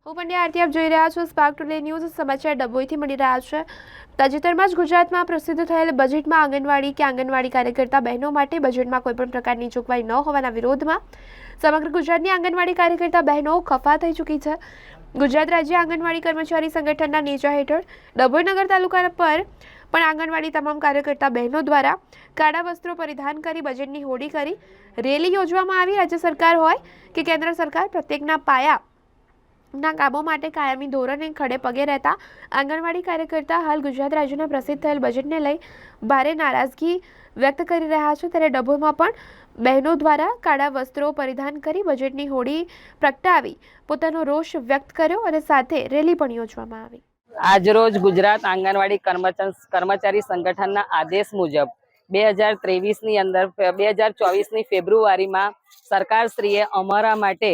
હું પંડ્યા આરતી આપ જોઈ રહ્યા છો સ્પાર્ક ટુડે ન્યૂઝ સમાચાર ડભોઈથી મળી રહ્યા છે। તાજેતરમાં જ ગુજરાતમાં પ્રસિદ્ધ થયેલ બજેટમાં આંગણવાડી કે આંગણવાડી કાર્યકર્તા બહેનો માટે બજેટમાં કોઈપણ પ્રકારની જોગવાઈ ન હોવાના વિરોધમાં સમગ્ર ગુજરાતની આંગણવાડી કાર્યકર્તા બહેનો ખફા થઈ ચૂકી છે। ગુજરાત રાજ્ય આંગણવાડી કર્મચારી સંગઠનના નેજા હેઠળ ડભોઈ નગર તાલુકા પર પણ આંગણવાડી તમામ કાર્યકર્તા બહેનો દ્વારા કાળા વસ્ત્રો પરિધાન કરી બજેટની હોડી કરી રેલી યોજવામાં આવી। રાજ્ય સરકાર હોય કે કેન્દ્ર સરકાર પ્રત્યેકના પાયા ના કામો માટે કાયમી ધોરણે ખડે પગે રહેતા આંગણવાડી કાર્યકર્તા હાલ ગુજરાત રાજ્યના પ્રસિદ્ધ થયેલ બજેટને લઈ ભારે નારાજગી વ્યક્ત કરી રહ્યા છે। ત્યારે ડભોઈમાં પણ બહેનો દ્વારા કાળા વસ્ત્રો પરિધાન કરી બજેટની હોડી પ્રગટાવી પોતાનો રોષ વ્યક્ત કર્યો અને સાથે રેલી પણ યોજવામાં આવી। આજરોજ ગુજરાત આંગણવાડી કર્મચારી સંગઠનના આદેશ મુજબ 2023ની અંદર 2024ની ફેબ્રુઆરીમાં સરકારશ્રીએ અમારા માટે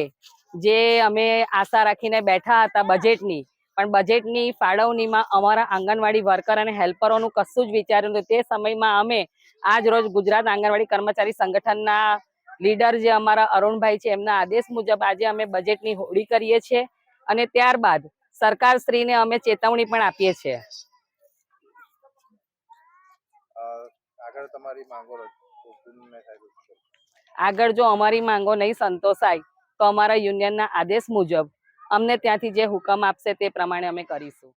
જે અમે આશા રાખીને બેઠા હતા બજેટની, પણ બજેટની ફાળવણીમાં અમારા આંગણવાડી વર્કર અને હેલ્પરોનું કશું જ વિચાર્યું નથી। તે સમયમાં અમે આજ રોજ ગુજરાત આંગણવાડી કર્મચારી સંગઠનના લીડર જે અમારા અરુણભાઈ છે એમના આદેશ મુજબ આજે અમે બજેટની હોળી કરીએ છીએ અને ત્યારબાદ સરકારશ્રીને અમે ચેતવણી પણ આપીએ છીએ। આગળ જો અમારી માંગો નહીં સંતોષાય તો અમારા યુનિયનના આદેશ મુજબ અમને ત્યાંથી જે હુકમ આપશે તે પ્રમાણે અમે કરીશું।